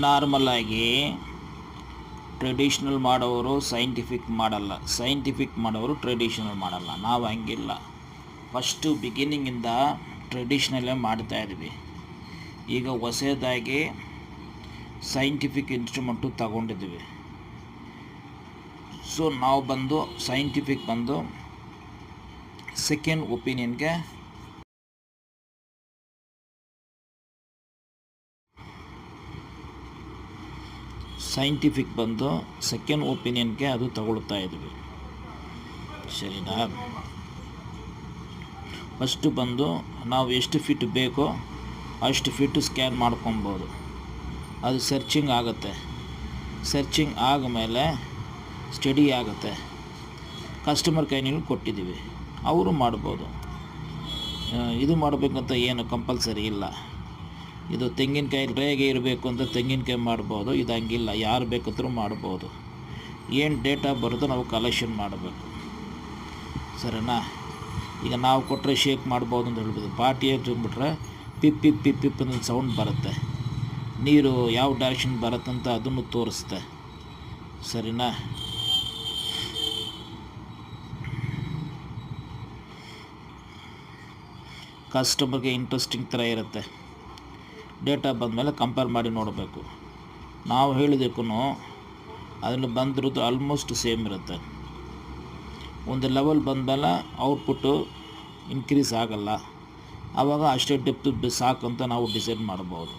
ನಾರ್ಮಲಾಗಿ ಟ್ರೆಡಿಷ್ನಲ್ ಮಾಡೋರು ಸೈಂಟಿಫಿಕ್ ಮಾಡಲ್ಲ, ಸೈಂಟಿಫಿಕ್ ಮಾಡೋರು ಟ್ರೆಡಿಷ್ನಲ್ ಮಾಡಲ್ಲ. ನಾವು ಹಂಗಿಲ್ಲ, ಫಸ್ಟು ಬಿಗಿನಿಂಗಿಂದ ಟ್ರೆಡಿಷ್ನಲ್ಲೇ ಮಾಡ್ತಾಯಿದ್ವಿ. ಈಗ ಹೊಸದಾಗಿ ಸೈಂಟಿಫಿಕ್ ಇನ್ಸ್ಟ್ರೂಮೆಂಟು ತಗೊಂಡಿದ್ವಿ. ಸೊ ನಾವು ಬಂದು ಸೈಂಟಿಫಿಕ್ ಬಂದು ಸೆಕೆಂಡ್ ಒಪಿನಿಯನ್ಗೆ ಅದು ತಗೊಳ್ತಾ ಇದ್ವಿ. ಸರಿನಾ? ಫಸ್ಟು ಬಂದು ನಾವು ಎಷ್ಟು ಫಿಟ್ ಬೇಕೋ ಅಷ್ಟು ಫಿಟ್ ಸ್ಕ್ಯಾನ್ ಮಾಡ್ಕೊಬೋದು. ಅದು ಸರ್ಚಿಂಗ್ ಆಗುತ್ತೆ. ಸರ್ಚಿಂಗ್ ಆದಮೇಲೆ ಸ್ಟಡಿ ಆಗುತ್ತೆ. ಕಸ್ಟಮರ್ ಕೈನಲ್ಲಿ ಕೊಟ್ಟಿದ್ದೀವಿ, ಅವರು ಮಾಡ್ಬೋದು. ಇದು ಮಾಡಬೇಕಂತ ಏನು ಕಂಪಲ್ಸರಿ ಇಲ್ಲ. ಇದು ತೆಂಗಿನಕಾಯಿ ರೇಗೆ ಇರಬೇಕು ಅಂತ ತೆಂಗಿನಕಾಯಿ ಮಾಡ್ಬೋದು, ಇದು ಹಂಗಿಲ್ಲ, ಯಾರು ಬೇಕಾದರೂ ಮಾಡ್ಬೋದು. ಏನು ಡೇಟಾ ಬರುತ್ತೋ ನಾವು ಕಲೆಕ್ಷನ್ ಮಾಡಬೇಕು. ಸರಿನಾ? ಈಗ ನಾವು ಕೊಟ್ಟರೆ ಶೇಕ್ ಮಾಡ್ಬೋದು ಅಂತ ಹೇಳ್ಬೋದು. ಪಾಟಿಯಾಗಿ ತುಂಬಿಟ್ರೆ ಪಿಪ್ ಪಿಪ್ ಪಿಪ್ ಪಿಪ್ ಅಂತ ಸೌಂಡ್ ಬರುತ್ತೆ. ನೀರು ಯಾವ ಡೈರೆಕ್ಷನ್ ಬರುತ್ತಂತ ಅದನ್ನು ತೋರಿಸುತ್ತೆ. ಸರಿನಾ? ಕಸ್ಟಮರ್ಗೆ ಇಂಟ್ರೆಸ್ಟಿಂಗ್ ಥರ ಇರುತ್ತೆ. ಡೇಟಾ ಬಂದಮೇಲೆ ಕಂಪೇರ್ ಮಾಡಿ ನೋಡಬೇಕು. ನಾವು ಹೇಳಿದಕ್ಕೂ ಅದನ್ನು ಬಂದಿರೋದು ಆಲ್ಮೋಸ್ಟ್ ಸೇಮ್ ಇರುತ್ತೆ. ಒಂದು ಲೆವೆಲ್ ಬಂದಮೇಲೆ ಔಟ್ಪುಟ್ಟು ಇನ್ಕ್ರೀಸ್ ಆಗಲ್ಲ. ಆವಾಗ ಅಷ್ಟೇ ಡೆಪ್ತ್ ಸಾಕಂತ ನಾವು ಡಿಸೈಡ್ ಮಾಡ್ಬೋದು.